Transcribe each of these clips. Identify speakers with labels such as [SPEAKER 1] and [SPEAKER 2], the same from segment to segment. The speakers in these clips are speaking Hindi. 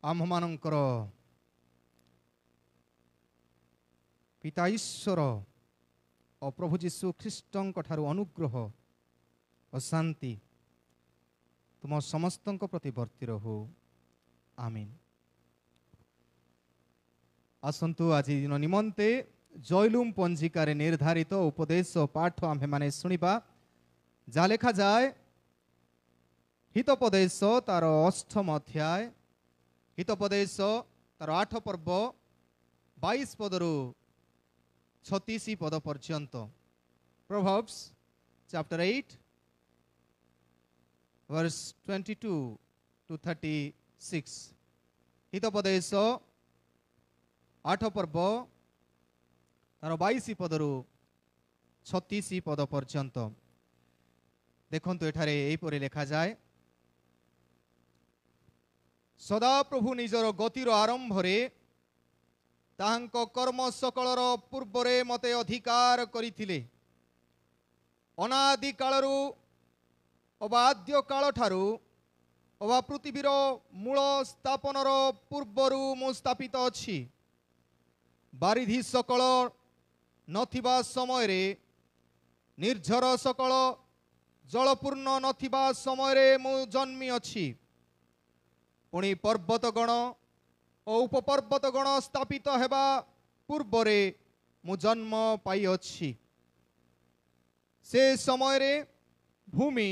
[SPEAKER 1] आम्भमानଙ୍କର पिता ईश्वर और प्रभु जीशु ख्रीष्टଙ୍କ ଠାରୁ अनुग्रह और शांति तुम समस्तଙ୍କ प्रति वर्ती रहो आमीन। आसंतु आज दिन निमंते जयलुम पंजिकार निर्धारित उपदेश पाठ आम्भे माने शुणिबा जा लेखा जाए हितोपदेश तार 8 अध्याय हितोपदेश तार 8 पर्व 22 पदरु 36 पद पर्यंत Proverbs chapter 8 verse 22 to 36 Hitopadesha 8 पर्व तार 22 पदरु 36 पद पर्यंत देखंतु एठारे एपरि लेखा जाए सदा प्रभु निजर गतिर आरंभ रे ताहांको कर्म सकलर पूर्वरे मते अधिकार करिथिले अनादि कालरु अबाद्य काल ठारू अबा पृथ्वीर मूल स्थापनर पूर्वरु मु स्थापित अछि बारिधि सकल नथिबा समय रे निर्झर सकल जलपूर्ण नथिबा समय रे मु जन्मी अछि पुणी पर्वतगण और उपपर्वतगण स्थापित हेबा पूर्वरे मु जन्म पाई अछि से समय रे भूमि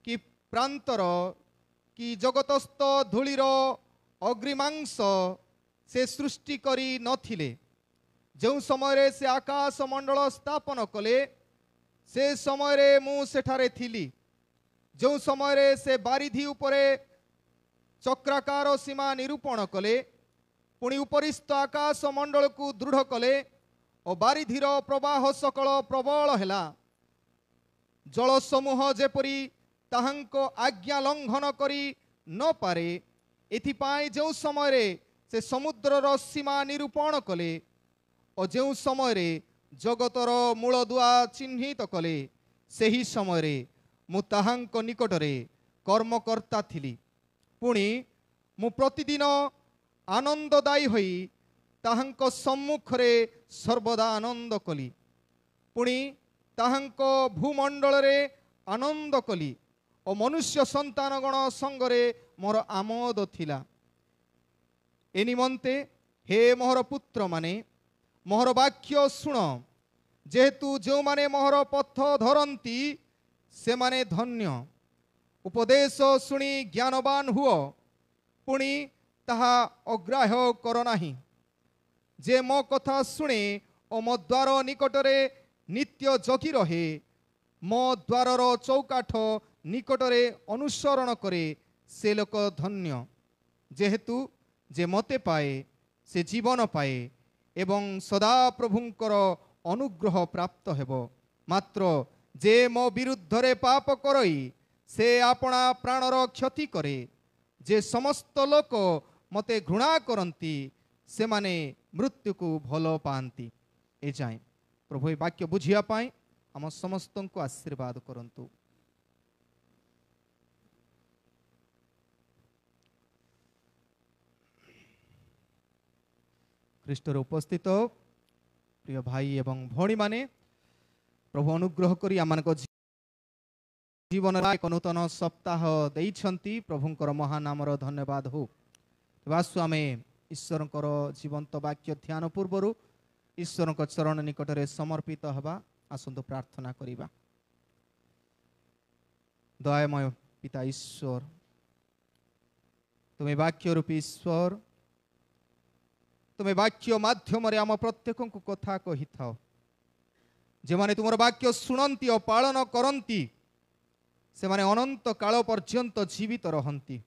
[SPEAKER 1] कि प्रांतर कि जगतस्थ धूलिर अग्रिमांश से सृष्टि करी नथिले जो समय रे से आकाश मंडल स्थापन कले से समय रे मु सेठारे थिली जो समय रे से बारिधि उपरे चक्राकार सीमा निरूपण कले पुणी उपरिस्थ आकाश मंडल को दृढ़ कले और बारिधीर प्रवाह सकल प्रबल हेला जल समूह जेपरी ताहांको आज्ञा लंघन करी न पारे एथिपाई जो समय रे से समुद्रर सीमा निरूपण कले और जो समय रे जगतर मूलदुआ चिन्हित कले सही समय रे मु ताहांको निकटरे कर्मकर्ता थिली पुणी मु प्रतिदिन आनंददायी होई ताहांको सम्मुख रे सर्वदा आनंद कली पुणी ताहांको भूमंडल रे आनंद कली और मनुष्य संतान गण संगरे मोर आमोद थिला ए निमंते हे मोहर पुत्र माने मोहर वाक्य शुण जेहेतु जो माने मोहर पथ धरंती से माने धन्य उपदेश शुणी ज्ञानवान हुओ पुणी ताहा अग्राह्य कर नाही जे मो कथा शुणे और मो द्वार निकटरे नित्य जगी रहे मो द्वारर चौकाठ निकटरे अनुसरण करे से लोक धन्य जेहेतु जे मते पाए से जीवन पाए एवं सदा प्रभुंकर अनुग्रह प्राप्त हेबो मात्र जे मो विरुद्धरे पाप करई से आपना प्राणर क्षति करे जे समस्त लोक मते घृणा करंती से माने मृत्यु को भलो पांती ए जाए प्रभु वाक्य बुझिया पाई हम समस्त को आशीर्वाद करंतु ख्रीष्टर उपस्थित प्रिय भाई एवं भौणी माने प्रभु अनुग्रह करी आमानको जीवन एक नूतन सप्ताह देइछंती प्रभुंकर महानामर धन्यवाद हो वासु आमे ईश्वरंकर जीवंत वाक्य ध्यान पूर्वरु ईश्वरंक चरण निकटरे समर्पित हवा आसंतु प्रार्थना करिबा दयामय पिता ईश्वर तुम्हें वाक्य रूपी ईश्वर तुम्हें वाक्य माध्यम रे आम प्रत्येक को कथा कहि थाओ जे माने तुमर वाक्य सुनंती और पालन करंती से माने अनंत काल पर्यंत जीवित रहंती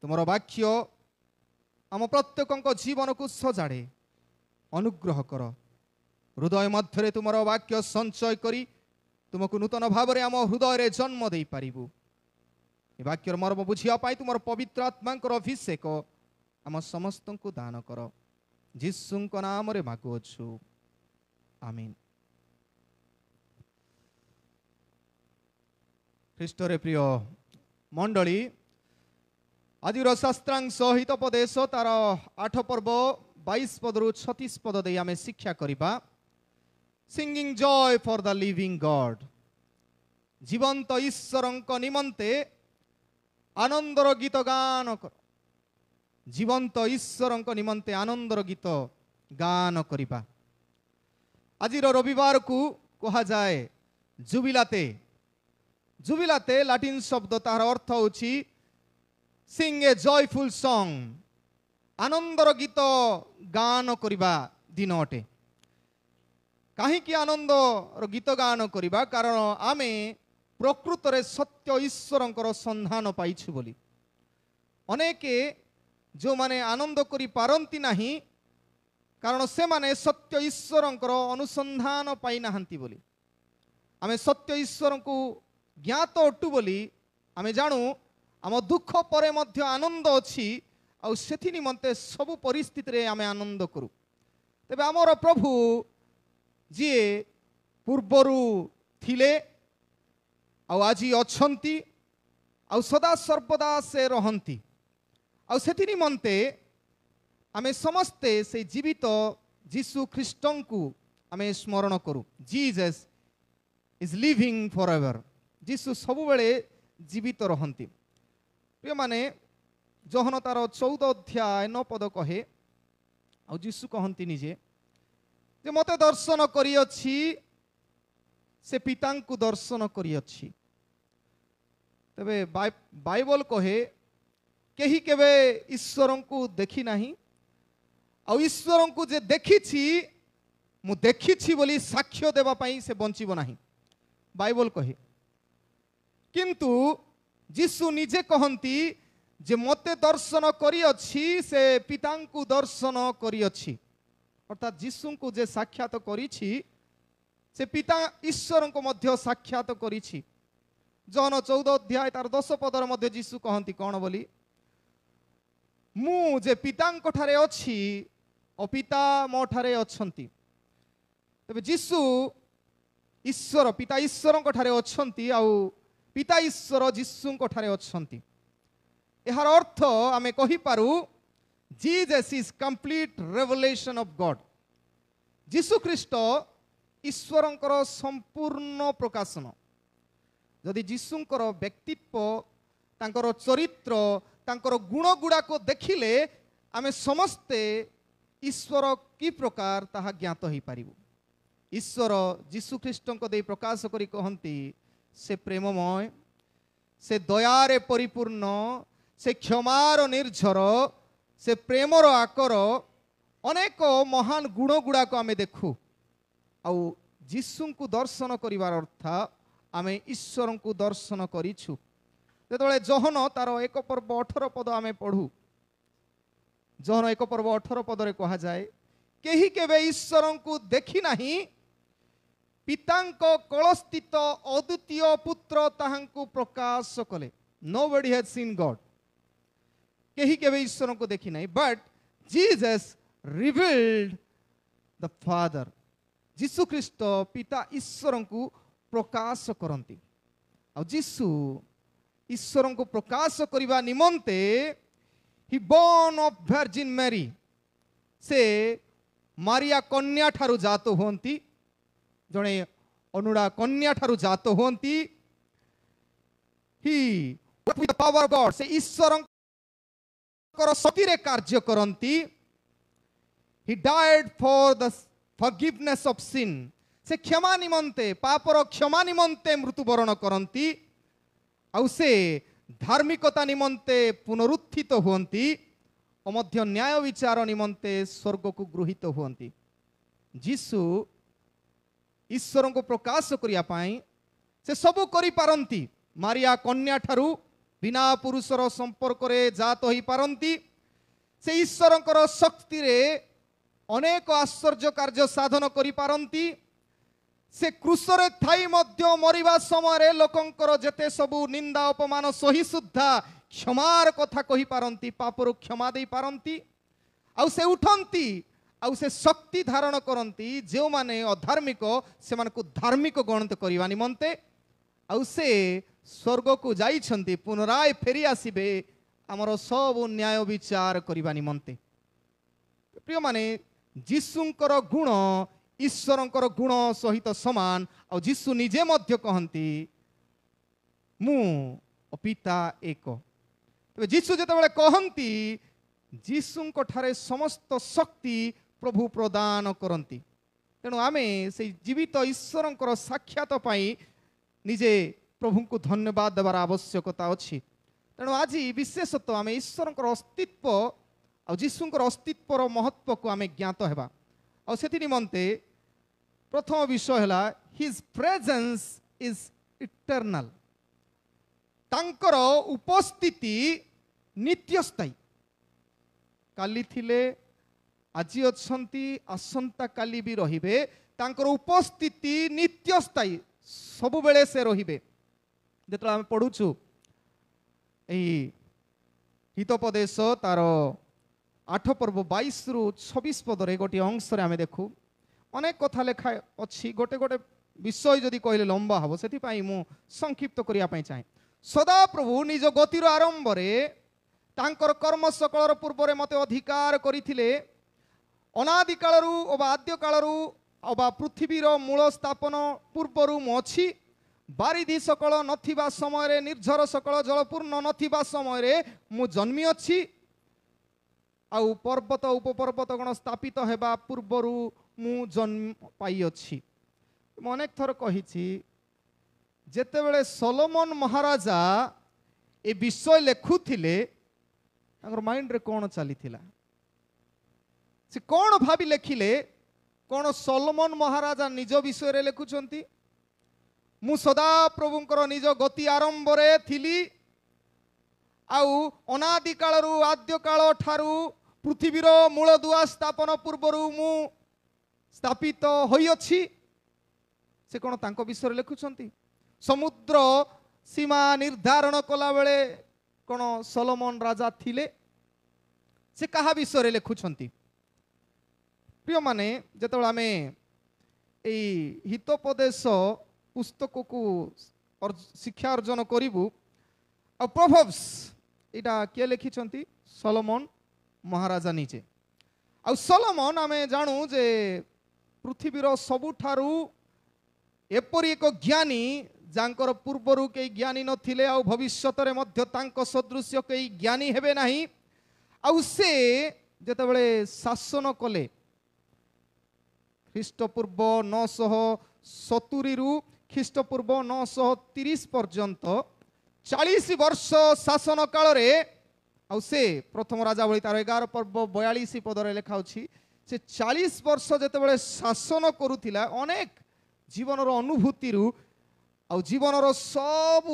[SPEAKER 1] तुमर वाक्य आम प्रत्येक जीवन को सजाड़े अनुग्रह कर हृदय मध्य तुमर वाक्य संचय करी तुमको नूतन भाव रे आम हृदय रे जन्म दे पारिबु ए वाक्यर मर्म बुझिया पाई तुमर पवित्र आत्मांकर अभिषेक आम समस्त को दान कर जीसुंक नाम रे मागुअछु आमीन। ख्रीष्टरे प्रिय मंडली आज शास्त्रांश हितोपदेश तार 8 पर्व 22 पदरु 36 पद दे आमे शिक्षा करिबा। Singing Joy for the living God, जीवंत ईश्वरंक निमंते आनंदर गीत गान कर। जीवंत ईश्वरंक निमंते आनंदर गीत गान करिबा। आज रविवार को कहा जाए जुबिलाते। जुबिलाते लाटिन शब्द तार अर्थ होची सिंग ए जॉयफुल सॉन्ग, आनंदर गीत गान करिबा दिन अटे। कहीं आनंदर गीत गान करिबा कारण आमे प्रकृत रे सत्य ईश्वरंकर संधान पाइछु बोली। अनेके जो माने आनंद करि पारंती नाही कारण से माने सत्य ईश्वरंकर अनुसंधान पाई नाहंती बोली। आमे सत्य ईश्वर को ज्ञात अटु बोली आमे जानू। आम दुख परे मध्य आनंद अच्छी आउ सेथि निमंते सबु परिस्थिति रे आमे आनंद करू। तेबे आमर प्रभु जी पूर्वरु थिले आउ आजी अछंती आउ सदा सर्वदा से रहंती। आउ सेथि निमंते आमे समस्ते से जीवित जीसु ख्रीष्टन को आमे स्मरण करू। Jesus is living forever. जीसु सबु बेले जीवित रहंती। प्रिय माने जोहन तार 14 अध्याय 9 पद कहे आ जीसु कहंती निजे जे मते दर्शन करियछि से पिता को दर्शन करियछि। तबे बाइबल कहे केही केबे ईश्वर को देखी नाही आ ईश्वर को जे देखिछि मु देखिछि बोली साक्ष्य देबा पई से बंचिबो नाही बाइबल कहे। किंतु जीसु निजे कहंती जे मते दर्शन करियछि से पिता को दर्शन करियछि। अर्थात जीसु को जे साक्षात करिछि से पिता ईश्वर को मध्य साक्षात करिछि। जॉन 14 अध्याय तार 10 पदर मध्य जीसु कहंती कौन बोली मु जे पितांक ठारे अछि ओ पिता मो ठारे अछंती। तबे जीसु ईश्वर पिता ईश्वर ठारे अछंती आउ पिता ईश्वर जीसु ठारे अछंती। एहार अर्थ आमे कहि पारू Jesus is complete revelation of God. जीसु ख्रीष्ट ईश्वरंकर संपूर्ण प्रकाशन। जदि जीसुंकर व्यक्तित्व तांकर चरित्र तांकर गुण गुड़ा को देखिले आमे समस्ते ईश्वर की प्रकार ताहा ज्ञात हो पारिबु। ईश्वर जीसु ख्रीष्टंक दे प्रकाश करी कहंती से प्रेममय, से दयारे परिपूर्ण, से क्षमार निर्झर, से प्रेमर आकर अनेक महान गुण गुड़ा को आमे देखु। आउ जीसु को दर्शन करिवार अर्थ आमे ईश्वर को दर्शन करिछु। जेतबेले जोहन तार 1 पर्व 18 पद आमे पढ़ू। जोहन 1 पर्व 18 पदरे कहा जाए केही केबे ईश्वर को देखी नाही पितांक कलस्थित अद्वितीय पुत्र ताहांकु प्रकाश कले। Nobody has seen God. केही केबे ईश्वर को देखी नाही but Jesus revealed the father. जीसु ख्रीष्ट पिता ईश्वर को प्रकाश करंती। आ जीसु ईश्वर को प्रकाश करिबा निमंते ही बोर्न ऑफ वर्जिन मैरी से मारिया कन्या ठारू जात होंती। जने अनुड़ा कन्या ठारू जात होंती। He with the power of God से ईश्वर शक्ति रे कार्य करंती। He died for the forgiveness of sin से क्षमा निमंते पापर क्षमा निमंते मृत्युवरण करंती। आउ से धार्मिकता निमंते पुनरुत्थित होंती और मध्य न्याय विचार निमंते स्वर्ग को गृहीत होंती। जीसु ईश्वर को प्रकाश करिया पाई से सबु करि पारंती। मारिया कन्या ठारू बिना पुरुषर संपर्क रे जात होई पारंती। से ईश्वरंकर शक्ति रे अनेक आश्चर्य कार्य साधन करि पारंती। से क्रूसरे थाई मध्य मरिबा समय लोकंकर जेते सबु निंदा अपमान सही सुद्धा क्षमार कथा कहि पारंती। पापर क्षमा दे पारंती। आउ से उठंती आउ से शक्ति धारण करंती। जो माने अधार्मिक से मानको धार्मिक गणित करिवा निमंते आउ से स्वर्ग को जाइछंती पुनराय फेरी आसीबे आमर सब न्याय विचार करने निमंते प्रिय माने जीशुंकर गुण ईश्वरंकर गुण सहित समान और जीशु निजे मध्य कहती मु पिता एक तेज जीशु जिते कहती जीशुंक ठारे समस्त शक्ति प्रभु प्रदान करती तेणु आमे से जीवित ईश्वरंकर साक्षात पाई निजे प्रभु को धन्यवाद देवार आवश्यकता अच्छी तेणु आज विशेषतः आम ईश्वरंकर अस्तित्व और जीशुंकर अस्तित्वर महत्व को आम ज्ञात हेबा और से निमंते प्रथम विषय है हिज प्रेजेंस इज इटर्नाल तांकर उपस्थिति नित्यस्थायी काली थिले आज अच्छी आसंता काली भी रहिबे तांकर उपस्थिति नित्यस्थायी सब बेले से रहिबे जेतला आम पढ़ुछु हितोपदेश तार 8 पर्व 22 रु 26 पदरे गोटे अंश आम देखू अनेक कथा लेखा अच्छी गोटे गोटे विषय जदि कहले लंबा हम से संक्षिप्त करने चाहे सदा प्रभु निज गतिर आरंभ तांकर कर्म सकल पूर्व मते अधिकार करथिले अनादि कालरू अबा आद्य कालरू अबा पृथ्वीर मूल स्थापन पूर्वरू मु अछि बारिधि सकल नथिबा समय निर्झर सकल जलपूर्ण नथिबा समय मु जन्मी अछि आउ पर्वत उपपर्वत गण स्थापित हेबा पूर्वरू मु जन्म पाई अछि अनेक थर कही जेतेबेले सोलोमन महाराजा ए विषय लेखुथिले माइंड रे कौन चली से कौन भावी लेखिले कौन सोलोमन महाराजा निज विषय लेखुंट मु सदा प्रभुंकर निज गति आरंभ रे थिली आउ अनादि कालरू आद्य काल ठारू पृथ्वीर मूल दुआ स्थापन पूर्वरू मु स्थापित होई अछि से कौन तांको विषय लेखुंट समुद्र सीमा निर्धारण कला बेले कौन सोलोमन राजा थिले से कहा विषय लेखुंट प्रिय माने जेतबेले आमे एई हितोपदेश पुस्तक को शिक्षा अर्जन करिबु आ प्रोवर्ब्स एटा के लिखिछंती सोलोमन महाराजा निजे आ सोलोमन आमे जानू जे पृथ्वीर सबुठारू एपरी एक ज्ञानी जांकर पूर्वरू कई ज्ञानी नथिले आ भविष्यत रे मध्य तांको सदृश्य कई ज्ञानी हेबे नाही आ से जेतेबेले शासन कले ख्रीष्टपूर्व 970 रु ख्रीष्टपूर्व 930 पर्यंत 40 वर्ष शासन काल रे आ से प्रथम राजा भली तार 11 पर्व 42 पदरे लेखा अछि से 40 वर्ष जेतेबेले शासन करूथिला अनेक जीवनर अनुभूति रु आ जीवनर सब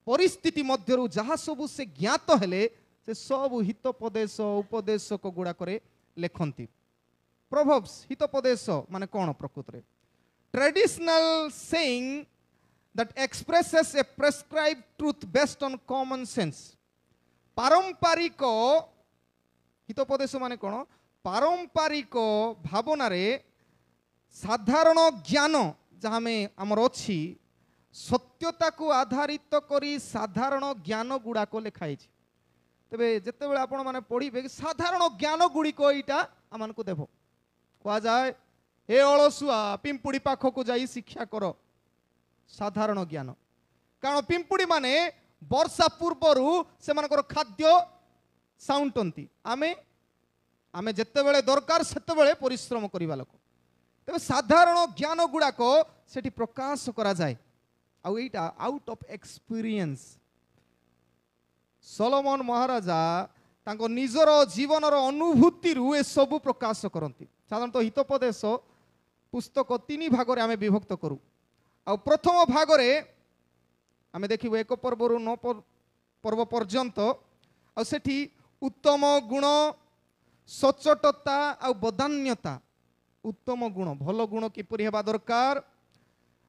[SPEAKER 1] परिस्थिति मध्यरु जहाँ सबु से ज्ञात हेले से सब हितोपदेश उपदेशक गुड़ा करे लेखंती प्रोवर्ब्स हितोपदेश माने कौन प्रकृत रे traditional saying that expresses A prescribed truth based on common sense पारंपरिक हितोपदेश माने कौन पारंपरिक भावना रे साधारण ज्ञान जहाँ में आमर अच्छी सत्यता को आधारित करी साधारण ज्ञान गुड़ा को लिखाई तेबे जेतेबेले आपण माने पढ़िबे साधारण ज्ञान गुड़िक एटा आमान को देव कह जाए हे अलसुआ पिंपुड़ी पाख को जाई शिक्षा कर साधारण ज्ञान कारण पिंपुड़ी माने वर्षा पूर्वरु से मानकर खाद्य साउंटंती आमे आमे जेतेबेले दरकार सेतेबेले परिश्रम करिबा लोक तेबे साधारण ज्ञान गुड़ाक सेठी प्रकाश करा जाए आउ एटा आउट ऑफ एक्सपीरियंस सोलोमन महाराजा तांको निजर जीवनर अनुभूति रु ए सब प्रकाश करती साधारणतः हितोपदेश पुस्तक 3 भाग रे आमे विभक्त करू आ प्रथम भाग रे आमे देखिबो 1 पर्व रु 9 पर्व पर्यंत आ सेठी उत्तम गुण सचोटता आ बदान्यता उत्तम गुण भल गुण किपरि हेबा दरकार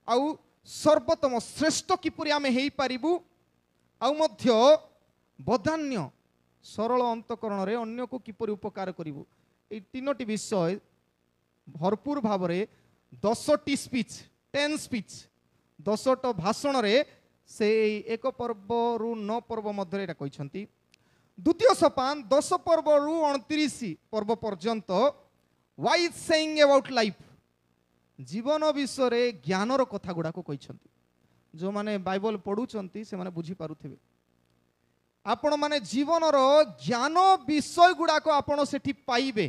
[SPEAKER 1] आउ सर्वोत्तम श्रेष्ठ किपरि आमे हेई पारिबु आउ मध्य बदान्य सरल अंतकरण रे अन्य को किपरि उपकार करिबु ए तीनोटी विषय भरपूर भाव रे 10टी स्पीच 10 स्पीच 10ट भाषण रे से 1 पर्व रु 9 पर्व मध्य एटा कहिसंती द्वितीय सोपान 10 पर्व रु 29 पर्व पर्यंत व्हाई सेइंग अबाउट लाइफ जीवन विषय ज्ञानर कथा गुड़ाक कहते जो माने बाइबल पढ़ुंट से माने बुझी पारुथिबे आपण माने जीवनर ज्ञान विषय गुड़ाक आपण सेठी पाइबे।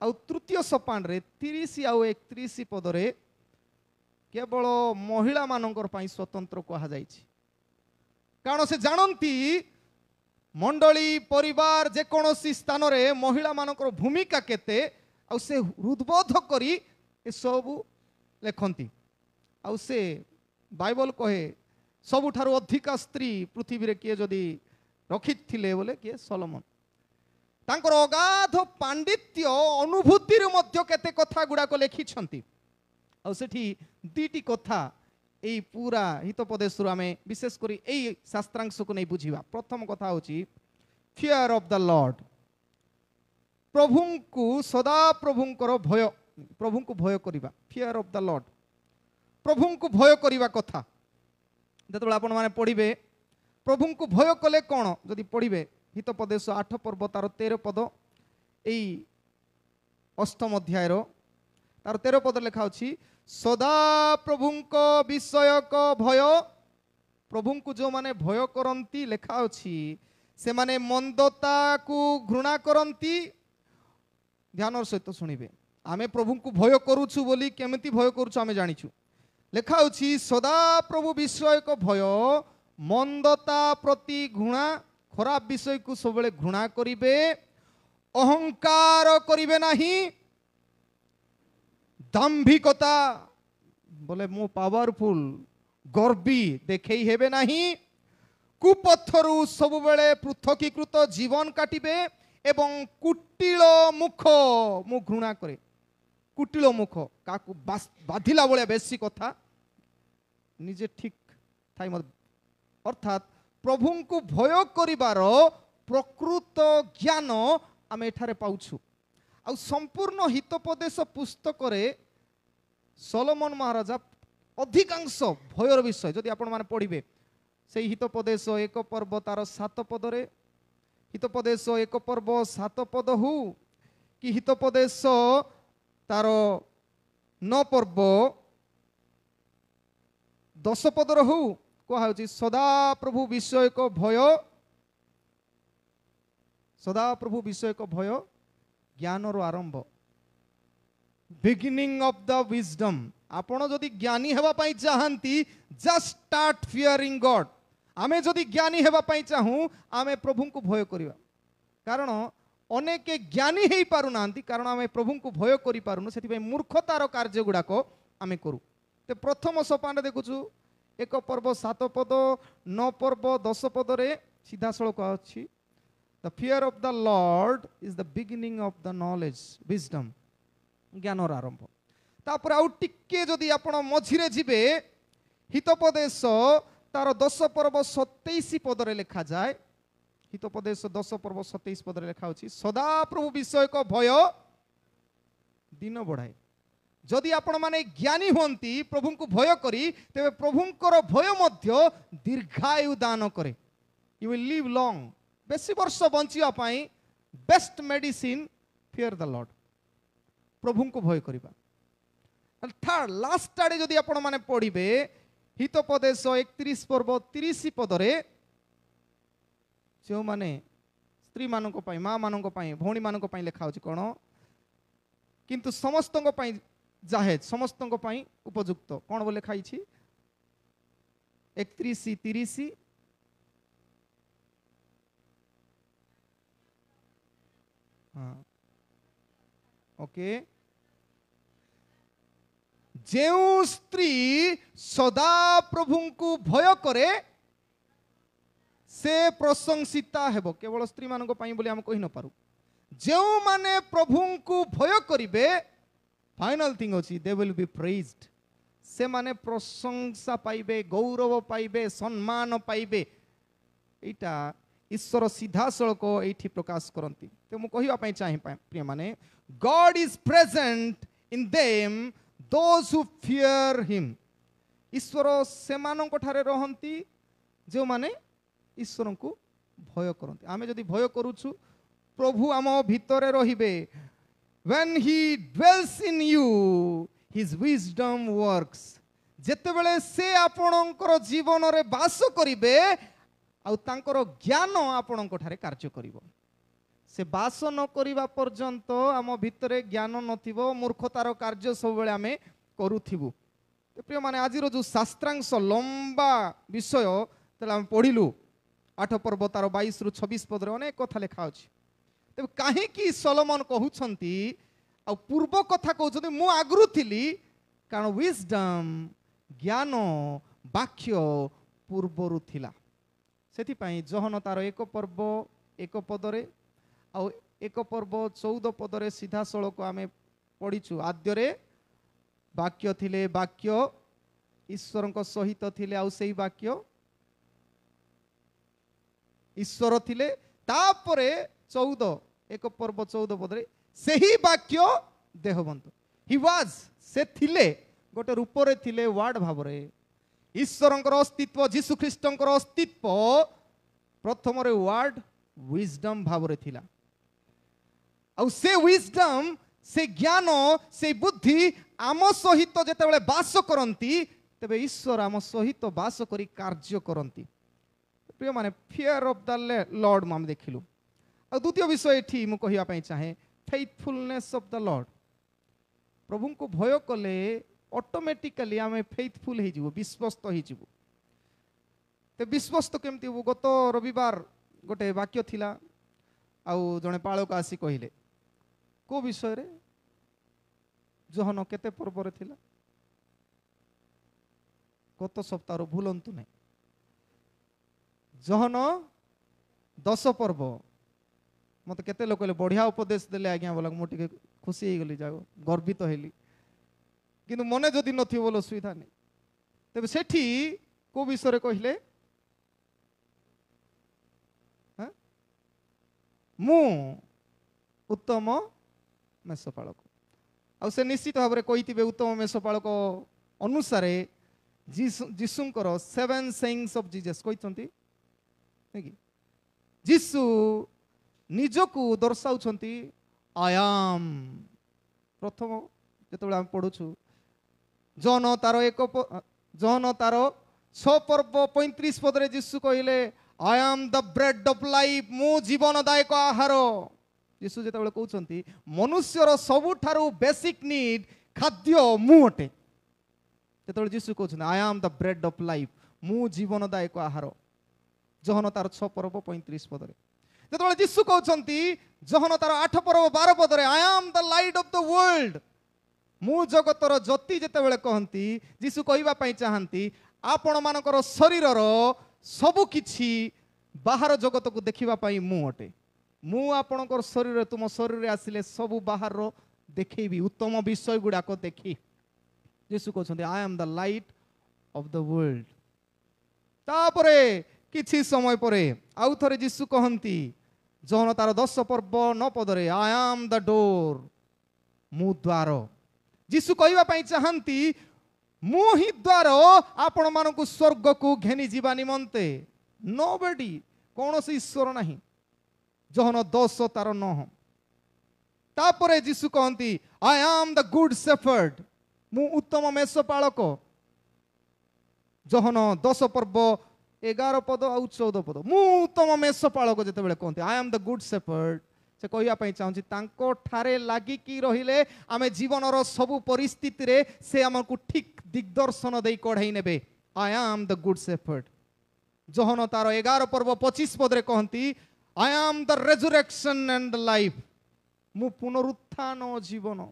[SPEAKER 1] आ तृतीय सोपान रे 30 आ 31 पदरे केवल महिला मानकर पाई स्वतंत्र कहा जाइछि कारण से जानती मंडली परिवार जेकोसी स्थान रे महिला मानकर भूमिका केते आ से हृदबोध करी ए सब लेखंती आ से बाइबल कहे सबुठारु अधिका स्त्री पृथ्वी रे किए जदि रखिथिले बोले किए सोलोमन तांकर अगाध पांडित्य अनुभूति मध्य केते कथा गुड़ाक लिखिछंती आ सेठी दीटी कथा एई पूरा हितोपदेश आमे विशेष करी एई शास्त्रांश को नहीं बुझिबा। प्रथम कथा होची फियर ऑफ द लॉर्ड प्रभुंकु सदा प्रभुंकर भय प्रभुंकु भय करिबा फियर ऑफ द लॉर्ड प्रभुंकु भय करिबा कथा जतबेले आपण माने पढ़िबे प्रभुंकु भय कले कोन जदि पढ़िबे हितोपदेश 8 पर्व तार 13 पद एई अष्टम अध्याय रो तार 13 पद लिखा अछि सदा प्रभुंक विषयक भय प्रभुंकु जो माने भय करंती लिखा अछि से माने मंदता को घृणा करंती ध्यान सहित शुणिबे आमे प्रभुंकु भय करूछु बोली केमिति भय करूछु आमे जानिछु लिखा अछि सदा प्रभु विषय को भय मंदता प्रति घृणा खराब विषय को सबले घृणा करिबे अहंकार करिबे नाही दाम्भिकता बोले मो पावरफुल गर्वी देखै हेबे नाही कुपथरु सब बेले पृथकीकृत जीवन काटिबे एवं कुटिल मुख मु घृणा करे कुटिल मुख काकु बाधिला बळे बेसी कथा निजे ठीक थाई मत अर्थात प्रभुंकु भय करिवार प्रकृत ज्ञान आमे एठारे पाउछु आ संपूर्ण हितोपदेश पुस्तक रे सोलोमन महाराजा अधिकांश भयर विषय जदि आपण माने पढ़िबे से हितोपदेश 1 पर्व तार 7 पद रे हितोपदेश 1 पर्व 7 पद हु कि हितोपदेश तार 9 पर्व 10 पदर हु कहा सदा प्रभु विषय को भय सदा प्रभु विषय को भय ज्ञान रो आरंभ बिगिनिंग ऑफ द विजडम आपण जदि ज्ञानी हेबा पई चाहंती जस्ट स्टार्ट फियरिंग गॉड आमे जदि ज्ञानी हेबा पई चाहू आमे प्रभु को भय करिवा कारण अनेक ज्ञानी हेई पारु नांती कारण आमे प्रभु को भय करि पारुनु सेति पई मूर्खतार कार्य गुडाको आमे करू ते प्रथम सोपान देखुछु 1 पर्व 7 पद 9 पर्व 10 पद रे सीधा सळक अछि the fear of the lord is the beginning of the knowledge wisdom ज्ञानर आरंभ तापर आउ टिके जदि आपण मझिरे जिबे हितोपदेश तार 10 पर्व 27 पद रे लिखा जाय हितोपदेश 10 पर्व 27 पद रे लिखा अछि सदा प्रभु विषय को भय दिन बढ़ाए जदि आपण माने ज्ञानी होंती प्रभु को भय करी तेबे प्रभुंकर भय मध्य दीर्घायु दान करे यू विल लिव लॉन्ग बेसी वर्ष बंचिया पाई best medicine fear the lord प्रभु को भय करिबा थर्ड लास्ट आडे जदि आपण माने पढ़िबे हितोपदेश 31 पर्व 30 पद रे जो माने स्त्री मानक पाई मां मानक पाई भौणी मानक पाई लिखा होची कोन किंतु समस्तंग पाई जाहेज समस्तंग पाई उपयुक्त कौन बोले खाई 31 30 हाँ ओके जेउ स्त्री सदा प्रभु को भय करे से प्रशंसिता हेबो केवल स्त्री मानक पाई बोली हम कहि न पारू जेउ माने प्रभु को भय करिवे फाइनल थिंग अछि दे विल बी प्रेज्ड से माने प्रशंसा पाइबे गौरव पाइबे सम्मान पाइबे एटा ईश्वर सीधा सड़क एठी प्रकाश करंती तो मु कहिवा पई चाहि प्रिय माने God is present in them those who fear him ईश्वर से मानक ठारे रहंती जो माने ईश्वर को भय करते आमे जदि भय करूछु प्रभु आम भितरे रहिबे when he dwells in you his wisdom works जेतेबेले से आपणकर जीवन रे वास करिवे आउ तांकर ज्ञान आपणक ठारे कार्य करिवो से वास न करिवा पर्यंत आम भितरे ज्ञान नथिबो मूर्खतार कार्य सब बेले आमे करूथिबु प्रिय माने आज जो शास्त्रांश लंबा विषय तेल आम पढ़िलु 8 पर्व तार 22 रु 26 पद रे अनेक कथा लिखा अछि तेबे काहे कि सोलोमन कहउछंती आ पूर्व कथा कहउछंती मु आगरु थिली कारण विजडम ज्ञान वाक्य पूर्वरु थिला सेति पई जहन तार 1 पर्व 1 पदरे आ 1 पर्व 14 पदरे सीधा सळक आमे पढिछु आद्यरे वाक्य थिले वाक्य ईश्वरଙ୍କ सहित थिले आ सेही वाक्य ईश्वर थिले तापरे 14 1 पर्व 14 पदरे सेही वाक्य देहबंत ही वाज से थिले गोटे रूप रे थिले वर्ड भाबरे ईश्वरଙ୍କର अस्तित्व जीशु ख्रीष्टଙ୍କର अस्तित्व प्रथम रे वर्ड विजडम भाबरे थिला आ से विजडम से ज्ञान से बुद्धि आम सहित जेतेबेले वास करंती तबे ईश्वर आम सहित वास करी कार्य करंती प्रिय माने फियर ऑफ द लॉर्ड हम देखिलु आ द्वितीय विषय एठी मु कहिया पई चाहे फेथफुलनेस ऑफ द लॉर्ड प्रभु को भय कले ऑटोमेटिकली आमे फेथफुल हे जिवो विश्वस्त हे जिवो ते विश्वस्त केमती हो गत रविवार गोटे वाक्य थिला आ जने पाळक आसी कहिले को विषय रे जहन केते पर्व रे थिला गत सप्ताह रो भूलंतु नै जहन 10 पर्व मत केते लोक बढ़िया उपदेश देले आज्ञा बोला मु टिके खुशी हे गली जागो गर्वित हेली किंतु मने जदि नथि बोलो सुविधा नै तबे सेठी को विषय रे कहिले ह मु उत्तम मेषपालक आ से निश्चित भाव में कही उत्तम मेषपालक अनुसार जीशुंकर 7 सेइंग्स ऑफ जीसस कहते जीशु निजकू दर्शाउछंती आई एम प्रथम जेतेबेले हम पढुछु जन तार 6 पर्व 35 पदरे जीशु कहले आई am the bread of life मु जीवनदायक आहार जीशु जेतेबेले कहउछंती मनुष्यर सबुठारु बेसिक नीड खाद्य मु अटे जेतेबेले जीशु कहउछंती I am the bread of life मु जीवनदायक आहार जहन तार 6 पर्व 35 पदरे जेतेबेले जीशु कहउछंती जहन तार 8 पर्व 12 पदरे I am the light of the world मु जगतर ज्योति जेतेबेले कहंती जीशु कहिबा पई चाहंती आपण मानकर शरीरर सबु किछि बाहर जगत को देखिबा पई मु अटे मु आपणकर शरीर तुम शरीर रे आसिले सबु बाहर रो देखैबी उत्तम विषय गुडाक देखि जीशु कहउछंती I am the light of the world तापरे किछि समय परे आउ थरे जीशु कहंती जहन तार 10 पर्व 9 पदरे आई एम द डोर मु द्वार जीशु कहिबा पई चाहंती मु ही द्वार आपण मानकु स्वर्ग को घेनी जीवा निमंते नोबडी कोनोसी ईश्वर नाही जहन 10 तार 9 तापरे जीशु कहंती I am the good shepherd मु उत्तम मेषपालक जहन 10 पर्व 11 पद आ 14 पद मु उत्तम मेषपालक जेतेबेले कहंती I am the good shepherd से कहिया पई चाहूची तांको ठारे लागि की रहिले आमे जीवनर सबु परिस्थिति रे से हमकु ठीक दिग्दर्शन देई कढाई नेबे I am the good shepherd जहन तार 11 पर्व 25 पद रे कहंती I am the resurrection and the life मु पुनरुत्थान जीवन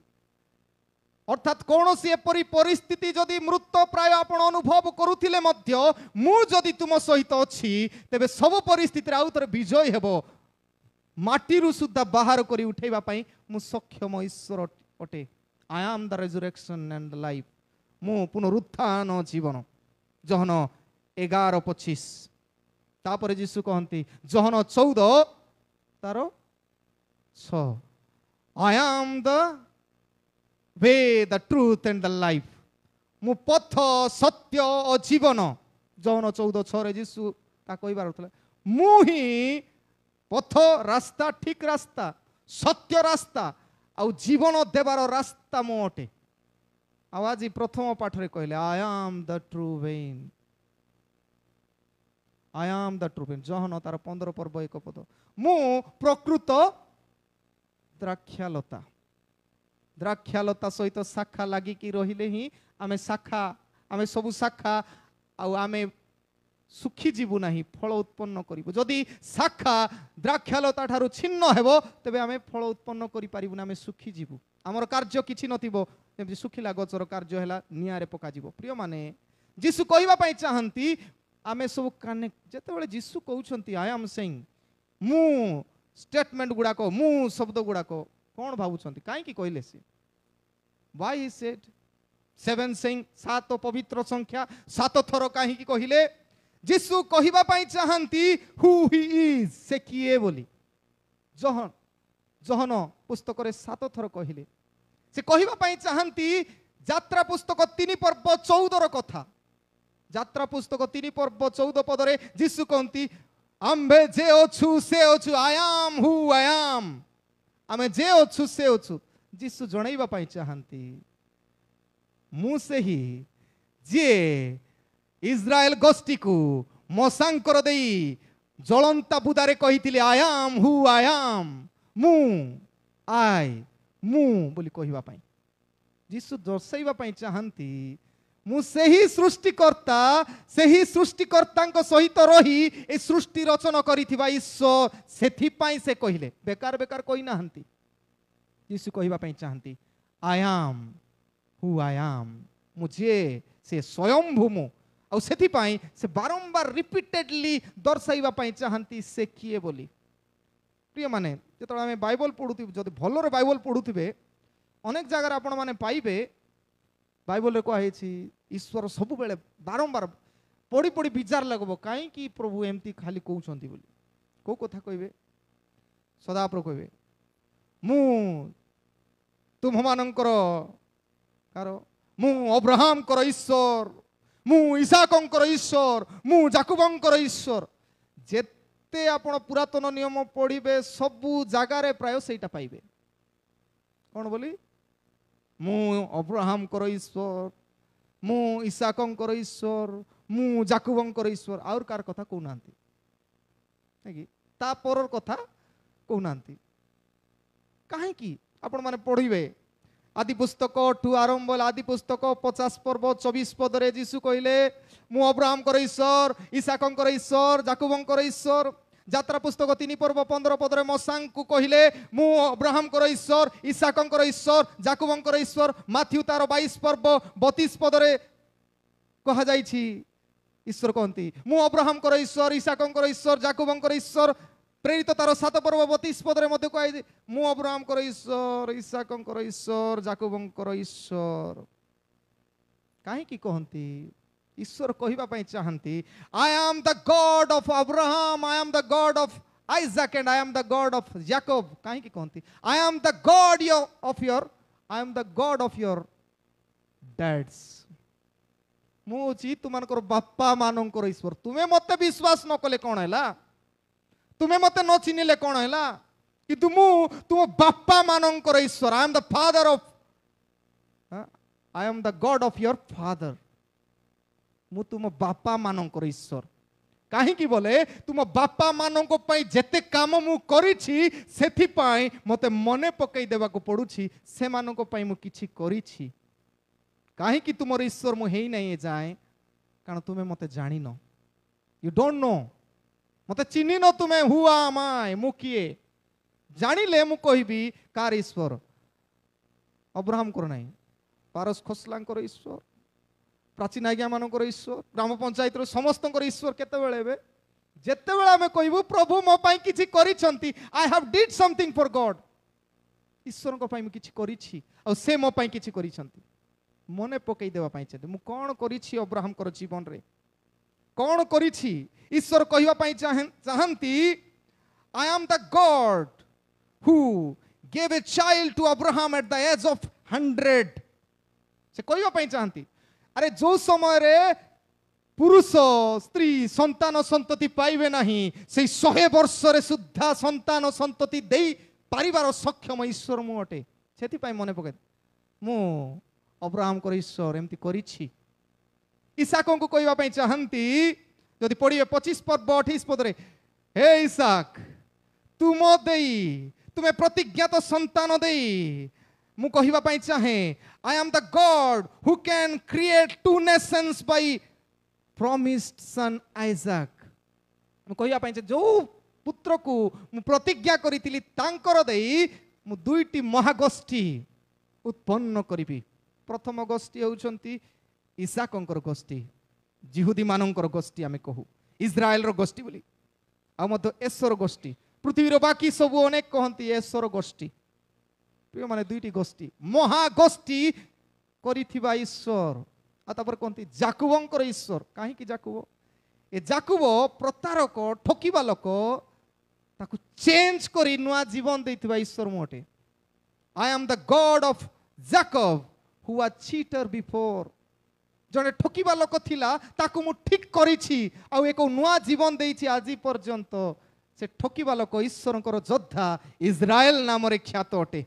[SPEAKER 1] अर्थात कौन सी एपरी परिस्थिति जदि मृत प्राय आपण अनुभव करुथिले मध्य मु जदि तुम सहित अछि तेबे सब परिस्थिति रे आउतरे विजय हेबो माटीरु सुद्धा बाहर करी उठेबा पई मु सक्षम ईश्वर अटे आई am the resurrection and the life मु पुनरुत्थान जीवन जहन 11:25 तापर जीशु कहंती जहन 14 तार 6 आई am the way the truth and the life मु पथ सत्य और जीवन जहन 14:6 रे जीशु ता कहिबार होतले मु ही पथ रास्ता ठीक रास्ता सत्य रास्ता आउ जीवन देवार रास्ता मु अटे। आज प्रथम पाठ रे कहले आई am the true when, I am the true when. जहन तार 15 पर्व 1 पद, मु प्रकृत द्राक्षालता। द्राक्षालता सहित शाखा लगी कि रहिले ही आमे शाखा, आमे सबु शाखा आमे सुखी जीवु नाही, फल उत्पन्न करिबु। जदि शाखा द्राक्षालता ठारू छिन्न हेबो तबे आमे फल उत्पन्न करि पारिबु ना, आमे सुखी जीवु। हमर कार्य किछि नथिबो, जेमति सुखिला गचर कार्य हैला नियारे पका जीवो। प्रिय माने जीसु कहिबा पई चाहंती आमे सब connect. जेतेबेले Jisshu कहउछंती I am saying, मु स्टेटमेंट गुडा को, मु शब्द गुडा को कोन भाबुछंती, काहे कि कहले से? व्हाई ही सेड 7 सेइंग, 7 पवित्र संख्या 7 थरो काहे कि कहिले? जीसु कहिबा पई चाहंती हु ही इज, से किए बोली। जहन पुस्तक रे 7 थरो कहिले। से कहिबा पई चाहंती यात्रा पुस्तक 3 पर्व 14 रो कथा। यात्रा पुस्तक 3 पर्व 14 पद रे जीसु कहंती आम्भे जे अछु से अछु, I am who I am. आमे जे अछु से अछु। जीसु जणाइबा पई चाहंती मु से ही जे इस्राएल गोष्ठी को मशांकर देई जलंता बुदारे कहिथिले I am who I am, मु आई मु बोली कहिबा पई जीसु दर्शाइबा पई चाहंती मु सेही सृष्टिकर्ता, सेही सृष्टिकर्ता सहित रही ए सृष्टि रचना करिथिबा ईश्वर। सेथि पई से कहिले, बेकार बेकार कहि नाहंती। जीसु कहिबा पई चाहंती I am who I am, मुझे से स्वयंभू मु। और सेथि पई से बारंबार रिपीटेडली दर्शाइबा पई चाहंती से किए बोली। प्रिय माने जेतबे आमे बाइबल पढुथि, जदि भलरे बाइबल पढुथिबे अनेक जगह आपण माने पाइबे बाइबल रे कहिछि ईश्वर सब बेले बारंबार पढ़ी पढ़ी विचार लगबो काई कि प्रभु एमती खाली कहउछंती बोली। को कथा कहबे? सदाप्रभु कहबे मु तुम मानकर कारो, मु अब्राहम कर ईश्वर, मु इसहाकंकर ईश्वर, मु जाकुबंकर ईश्वर। जेते आपण पुरातन नियम पढ़िबे सबु जगार प्राय सेटा पाइबे। कौन बोली? मु अब्राहम कर ईश्वर, मु इसहाकंकर ईश्वर, मु जाकुबंकर ईश्वर। और कार कथा कहउनांती कि ता परर कथा कहउनांती। काहे कि आपण माने पढ़िबे आदि पुस्तक ठू आरंभ आदि पुस्तक 50 पर्व 24 पद रे जीसु कहले मु अब्राहम कर ईश्वर, इसहाकंकर ईश्वर, जाकुबंकर ईश्वर। यात्रा पुस्तक 3 पर्व 15 पद रे मशांग को कहले मु अब्राहम कर ईश्वर, इसहाकंकर ईश्वर, जाकुबंकर ईश्वर। माथ्यू तार 22 पर्व 32 पद रे कहा जाइछि ईश्वर कहंती मु अब्राहम कर ईश्वर, इसहाकंकर ईश्वर, जाकुबंकर ईश्वर। प्रेरित तार 7 पर्व 32 पद रे मध्य कहि मु अब्राहम कर ईश्वर, इसहाकंकर ईश्वर, जाकुबंकर ईश्वर। काहे कि कहंती? ईश्वर कहिबा पई चाहंती I am the God of Abraham, I am the God of Isaac and I am the God of याकूब। काहे कि कहंती I am the God of your, I am the God of your dads. मु छि तुमनकर बापा मानकर ईश्वर। तुमे मते विश्वास न कले कोन हैला? तुमे मते न चिनिले कोन हैला? कि तुम बापा मानकर ईश्वर। I am the father of, I am the God of your father. मु तुम बापा मानकर ईश्वर। काहे कि बोले तुम बापा माननको पई जेते काम मु करिछि सेथि पई मते मने पकई देबा को पडुछि से मानको पई मु किछि करिछि। काहे कि तुमर ईश्वर मु हेई नै जाए कारण तुमे मते जानि न, यू डोंट नो, मते चिन्हि न तुमे हु एम आई, मु किए। जानिले मु कहिबी कार ईश्वर। अब्राहम कर नै, पारस खोसलांकर ईश्वर, प्राचीन आज्ञा मानकर ईश्वर, ग्राम पंचायत समस्त ईश्वर। केतेबेले जेतेबेले आमे कहबू प्रभु मो पई किछि करिसंती, I have did something for God, ईश्वर को पई मु किछि करिछि आ से मो पई किछि करिसंती, मने पकई देबा पई चाहते मु कोन करिछि अब्राहम कर जीवन रे, कोन करिछि। ईश्वर कहिबा पई चाहंती I am the God who gave a child to Abraham at the age of 100। से कहिबा पई चाहंती अरे जो समय रे पुरुष स्त्री संतान संतति पाइबे नाही से 100 वर्ष रे सुद्धा संतान संतति देई परिवार सक्षम ईश्वर मु अटे सेति पाई मने पके मु अब्राहम को ईश्वर एमती करिछि इसाक को कहवा पाई चाहंती जदि पढ़िए 25 पर्व 28 पद रे हे इसाक तुम देई तुम्हें प्रतिज्ञात संतान देई मु कहवा पाई चाहे I am the God who can create 2 nations by promised son Isaac मु कहया पाई जो पुत्र को मु प्रतिज्ञा करितिली तांकर देई मु दुईटी महागोष्ठी उत्पन्न करिबी प्रथम गोष्ठी होउचंती इसाकंकर गोष्ठी जिहुदी मानंकर गोष्ठी आमे कहू इस्राएल रो गोष्ठी बोली आ मत एसर गोष्ठी पृथ्वी रो बाकी सब अनेक कहंती एसर गोष्ठी प्रिय माने दुईटी गोष्ठी महागोष्ठी करिथिबा ईश्वर आ तापर कहंती जाकुबंकर ईश्वर काहे कि जाकुब ए जाकुब प्रतारक ठकिबा लोक ताकू चेंज करी नुआ जीवन देथिबा ईश्वर मोटे I am the God of Jacob who was cheater before जने ठकिबा लोक थिला ताकू मु ठीक करिछि आ एको नुआ जीवन देइछि आजि पर्यंत से ठकिबा लोक ईश्वरंकर योद्धा इस्राएल नाम रे ख्यात अटे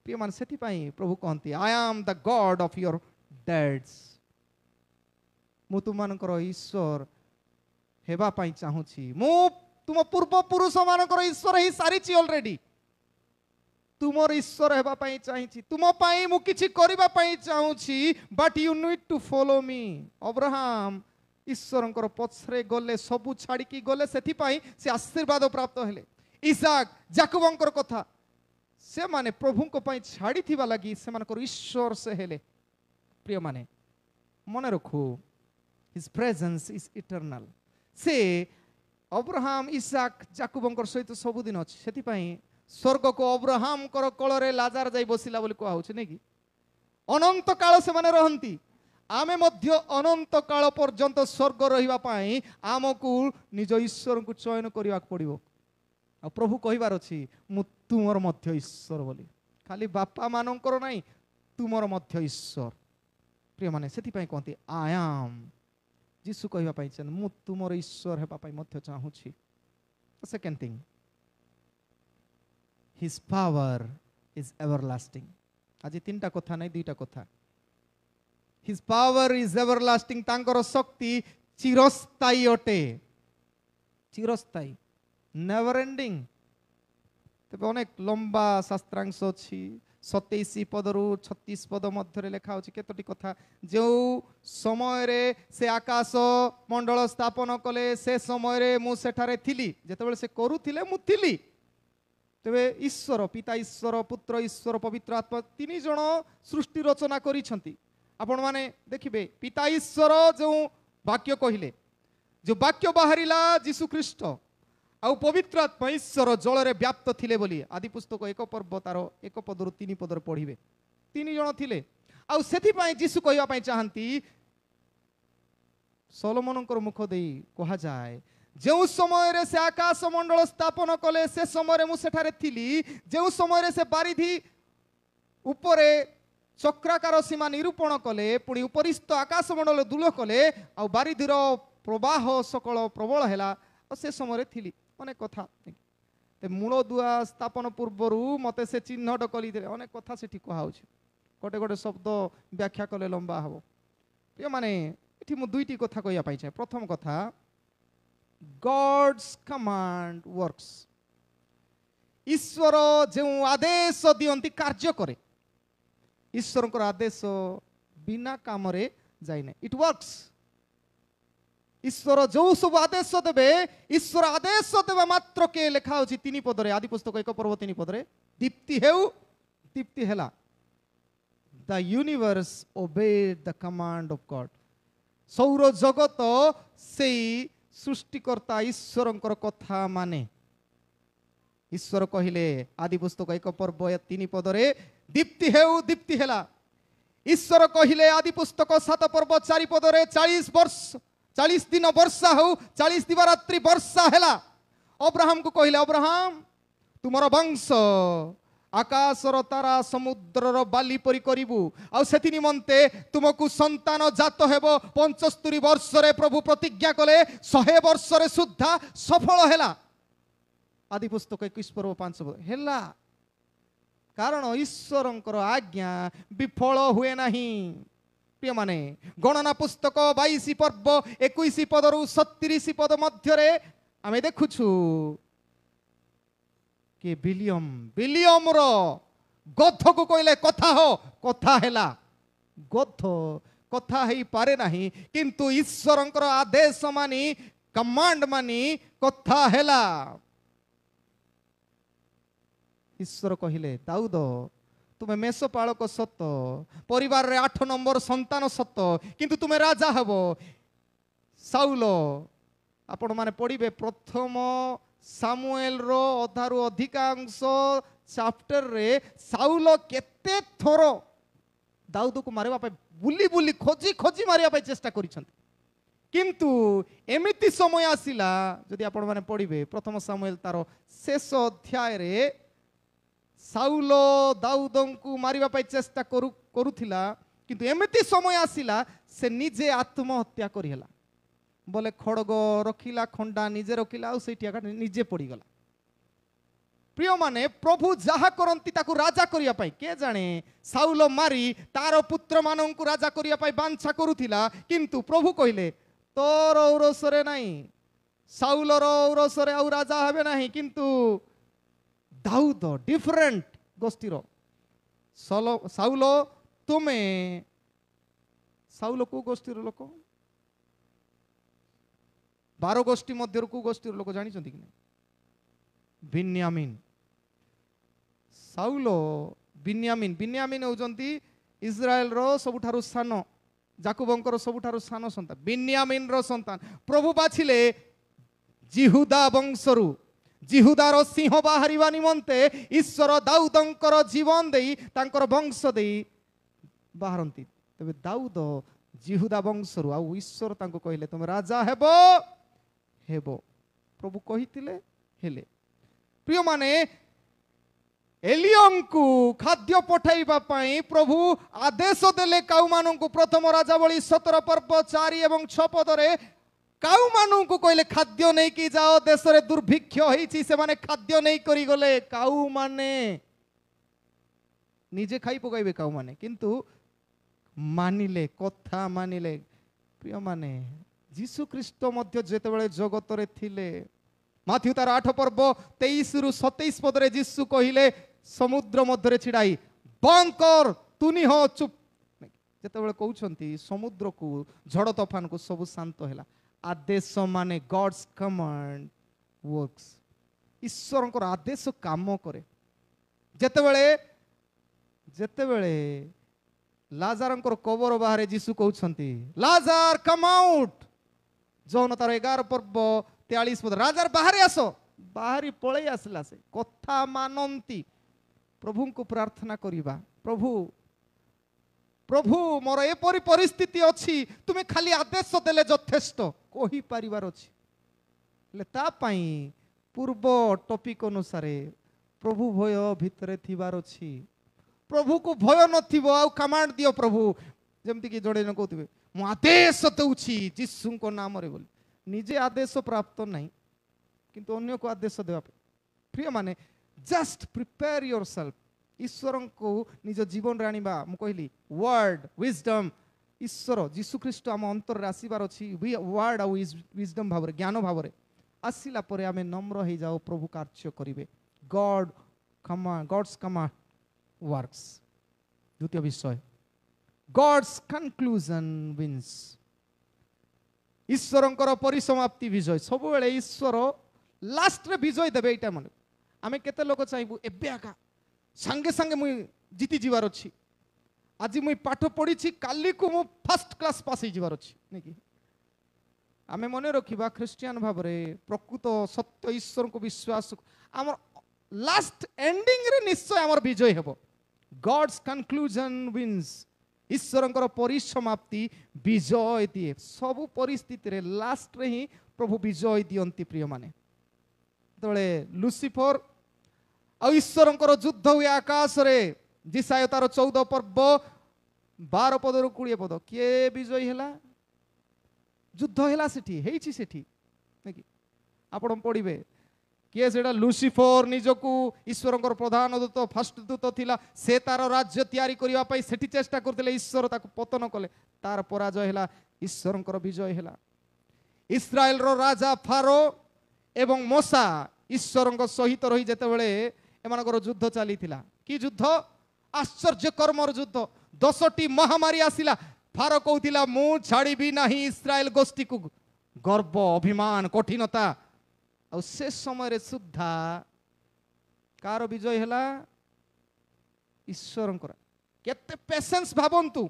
[SPEAKER 1] प्रिय मान सेति पई प्रभु कहंती I am the God of your dads मु तुमनकर ईश्वर हेबा पाई चाहूछि मु तुम पूर्व पुरुष मानकर ईश्वर ही सारिछि ऑलरेडी तुमर ईश्वर हेबा पाई चाहिछि तुम पाई मु किछि करबा पाई चाहूछि but you need to follow me Abraham ईश्वरंकर पछरे गले सबु छाड़ी की गले सेथि पाई से आशीर्वाद प्राप्त हेले इसाक जाकुबंकर कथा से माने प्रभु को पाई छाड़ी थिबा लागि से मानकर ईश्वर से हेले प्रिय माने मने रखो हिज प्रेजेंस इज इटर्नल से अब्राहम इसाक जाकुबंकर सहित सब दिन अछि सेथि पाई स्वर्ग को अब्राहम कर कलरे लाजार जाई बसिला बोली कहा होछि नै कि अनंत काल से माने रहंती आमे मध्य अनंत काल पर्यंत स्वर्ग रहिबा पाई आमकु निज ईश्वर को चयन करिवा पड़िबो आ प्रभु कहिबार अछि मु तुमर मध्य ईश्वर बोली खाली बापा मानकर नाही तुमर मध्य ईश्वर प्रिय माने सेति पाई कहंती आई एम जीसु कहिबा पाई छन मु तुमर ईश्वर हेबा पाई मध्य चाहूछि second thing His power is everlasting. आज तीनटा कथा नहीं दुईटा कथा His power is everlasting तांकर शक्ति चिरस्थायी अटे चिरस्थायी never ending तबे अनेक लंबा शास्त्रांश अछि 27 पदरु 36 पद मध्य लेखा अछि केतोटी कथा जो समय रे से आकाश मंडल स्थापन कले से समय रे मु सेठारे थिली जेतेबेले से करूथिले मु थिली तेबे ईश्वर पिता ईश्वर पुत्र ईश्वर पवित्र आत्मा तीन जन सृष्टि रचना करिसंती आपण माने देखिबे पिता ईश्वर जो वाक्य कहिले जो वाक्य बाहरिला यीशु ख्रीष्ट आ पवित्र आत्मा ईश्वर जल रे व्याप्त थिले बोली आदि पुस्तक 1 पर्व तार 1 पदरु 3 पदर पढिबे तीन जन थिले आ सेथि पई यीशु कहवा पई चाहंती सोलोमनकर मुख देई कहा जाय जो समय रे से आकाश मंडल स्थापन कले से समय रे मु सेठारे थिली जो समय रे से बारिधि उपरे चक्राकार सीमा निरूपण कले पुणी उपरिस्थ आकाश मंडल दूल कले आ बारिधिर प्रवाह सकल प्रबल हैला और से समय रे थिली अनेक कथा ते मूल दुआ स्थापन पूर्वरु मते से चिन्हट कली दे अनेक कथा सेठी कहा होछि गोटे गोटे शब्द व्याख्या कले लंबा हबो प्रिय माने एठी मु दुईटी कथा कहिया पाइ छै प्रथम कथा God's command works ईश्वर जो आदेश दियंती कार्य करे ईश्वर आदेश बिना काम रे जाय नै इट वर्क्स ईश्वर जो सब आदेश देबे ईश्वर आदेश देबा मात्र के लेखा होछि 3 पद रे आदि पुस्तक 1 पर्व 3 पद रे दीप्ति हेउ दीप्ति हेला the universe obeyed the command of God सौर जगत सेई सृष्टिकर्ता ईश्वरंकर कथा माने ईश्वर कहिले आदि पुस्तक 1 पर्व 3 पद रे दीप्ति हेउ दीप्ति हेला ईश्वर कहिले आदि पुस्तक 7 पर्व 4 पद रे 40 दिन वर्षा हो 40 दिवारात्रि वर्षा हेला अब्राहम को कहिले अब्राहम तुमर वंश आकाशर तारा समुद्रर बाली परी करिबु आ सेति निमंते तुमको संतान जात हेबो 75 वर्ष रे प्रभु प्रतिज्ञा कले 100 वर्ष रे सुद्धा सफल हेला आदि पुस्तक 21:5 हेला कारण ईश्वरंकर आज्ञा विफल हुए नाही प्रिय माने गणना पुस्तक 22 पर्व 21 पदरु 37 पद मध्य रे आमे देखुछु कि बिलियम रो गध को कहले कथा हो कथा हेला गध कथा हेई पारे नाही किंतु ईश्वरंकर आदेश मानी कमांड मानी कथा हेला ईश्वर कहले दाऊद तुम्हें मेषपालक सत परिवार रे 8 नंबर संतान सत किंतु तुम्हें राजा हबो साउल आपण माने पढ़िबे प्रथम सामुएल रो अधारु अधिकांश चैप्टर रे साउल केते थोर दाऊद को मारिबा पे बुली बुली खोजी खोजी मारिबा पे चेष्टा करिसंती किंतु एमिति समय आसिला जदि आपण माने पढ़िबे प्रथम सामुएल तारो शेष अध्याय रे साउल दाऊदं को मारिबा पे चेष्टा करुथिला किंतु एमिति समय आसिला से निजे आत्महत्या करिहला बोले खड़ग रखिला खंडा निजे रखिला आ सेठी निजे पड़ीगला प्रिय माने प्रभु जहा करंती ताकू राजा करिया पाई के जाने साउल मारी तार पुत्र मानन को राजा करिया पाई बांछा करुथिला किंतु प्रभु कहिले तोर औरसरे नाही साउलर औरसरे आ राजा हेबे नाही किंतु दाऊद डिफरेंट गोष्ठीर साउल तुमे साउल को गोष्ठीर लोक 12 गोष्ठी मध्य को गोष्ठीर लोक जानी कि बिन्यामीन साउल बिन्यामीन होउचंती इस्राएल रो सबुठारु सान जाकुबंकर सबुठारु सान संतान बिन्यामीन रो संतान प्रभु बाछिले जिहुदा वंशरु जिहुदार सिंह बाहरिबा निमंते ईश्वर दाऊदंकर जीवन देई तांकर वंश देई बाहरंती तबे दाऊद जिहुदा वंशरु आ ईश्वर तांको कहिले तुम राजा हेबो हेबो प्रभु कहितिले हेले प्रिय माने एलियम को खाद्य पठाइबा पाई प्रभु आदेश देले काउ मानन को प्रथम राजावली 17 पर्व 4 एवं 6 पदरे काउ मानन को कहले खाद्य नहीं की जाओ देश रे दुर्भिक्ष होईची से माने खाद्य नहीं करी गले काउ माने निजे खाई पकाइबे काउ माने किंतु मानिले कथा मानिले प्रिय माने जीशु ख्रीष्ट मध्य जेतेबेले जगत रे थिले माथ्यू तार 8 पर्व 23 रु 27 पदरे जीशु कहिले समुद्र मध्य छिड़ाई बंद कर तुनी हो चुप जेतेबेले कहउछंती समुद्र को झड़ तूफान को सब शांत हैला आदेश माने गॉड्स कमांड वर्क्स ईश्वरंकर आदेश काम करे जेतेबेले जेतेबेले लाजारंकर कबर बाहरे जीशु कहउछंती लाजार कम आउट जौन तार 11 पर्व 43 पद राजार बाहर आसो बाहरी पळै आसला से कथा मानंती प्रभु को प्रार्थना करिबा प्रभु प्रभु मोर एपरी परिस्थिति अछि तुमे खाली आदेश देले यथेष्ट कहि परिवार अछि ले ता पई पूर्व टॉपिक अनुसार प्रभु भय भितरे थिबार अछि प्रभु को भय नथिबो आ कमांड दियो प्रभु जेमति कि जड़े न कहथिबे मु आदेश दउछि जीसु को नाम रे बोली निजे आदेश प्राप्त नहीं किंतु अन्य को आदेश देवा प्रिय माने जस्ट प्रिपेयर योरसेल्फ ईश्वर को निज जीवन रे आनिबा मु कहली वर्ड विजडम ईश्वर जीसु ख्रीष्ट आम अंतर रे आसीबार अछि वर्ड आ विजडम भाव रे ज्ञान भाव रे आसिला परे आमे नम्र हे जाओ प्रभु कार्य करिवे गॉड्स कमांड वर्क्स द्वितीय विषय गॉड्स कंक्लूजन विन्स ईश्वरंकर परिसमाप्ति विजय सब बेले ईश्वर लास्ट रे विजय देबे एटा मन आमे केते लोक चाहबू एबे आका संगे संगे मुई जीती जीवार अछि आज मुई पाठ पढ़ी छी काली को मु फर्स्ट क्लास पास ही जीवार अछि नेकी आमे मने रखिबा क्रिश्चियन भाव रे प्रकृत सत्य ईश्वर को विश्वास हमर लास्ट एंडिंग रे निश्चय हमर विजय हेबो गॉड्स कंक्लूजन विन्स ईश्वरंकर परिसमाप्ति विजय दिए सब परिस्थिति रे लास्ट रे ही प्रभु विजय दियंती प्रिय माने तळे लुसिफर ଆଉ ଈଶ୍ୱରଙ୍କର ଯୁଦ୍ଧ ହୁଏ ଆକାଶରେ। ଯିଶାୟ ତାର 14 ପର୍ବ 12 ପଦରୁ 20 ପଦ। କିଏ ବିଜୟୀ ହେଲା? ଯୁଦ୍ଧ ହେଲା ସେଠି, ହେଇଛି ସେଠି ନାକି ଆପଣ ପଢିବେ। କିଏ ସେଟା? ଲୁସିଫର, ନିଜକୁ ଈଶ୍ୱରଙ୍କର ପ୍ରଧାନ ଦୂତ, ଫାଷ୍ଟ ଦୂତ ଥିଲା। ସେ ତାର ରାଜ୍ୟ ତିଆରି କରିବା ପାଇଁ ସେଠି ଚେଷ୍ଟା କରୁଥିଲେ, ଈଶ୍ୱର ତାକୁ ପତନ କଲେ। ତାର ପରାଜୟ ହେଲା, ଈଶ୍ୱରଙ୍କର ବିଜୟ ହେଲା। ଇସ୍ରାଏଲର ରାଜା ଫାରୋ ଏବଂ ମୋସା ଈଶ୍ୱରଙ୍କ ସହିତ ରହି ଯେତେବେଳେ ଏମାନଙ୍କର ଯୁଦ୍ଧ ଚାଲିଥିଲା। କି ଯୁଦ୍ଧ? ଆଶ୍ଚର୍ଯ୍ୟ କର୍ମର ଯୁଦ୍ଧ। 10ଟି ମହାମାରୀ ଆସିଲା। ଫାରୋ କହୁଥିଲା ମୁଁ ଛାଡ଼ିବି ନାହିଁ ଇସ୍ରାଏଲ ଗୋଷ୍ଠୀକୁ। ଗର୍ବ, ଅଭିମାନ, କଠିନତା। ଆଉ ସେ ସମୟରେ ସୁଦ୍ଧା କାର ବିଜୟ ହେଲା? ଈଶ୍ୱରଙ୍କର। କେତେ ପେସେନ୍ସ ଭାବନ୍ତୁ।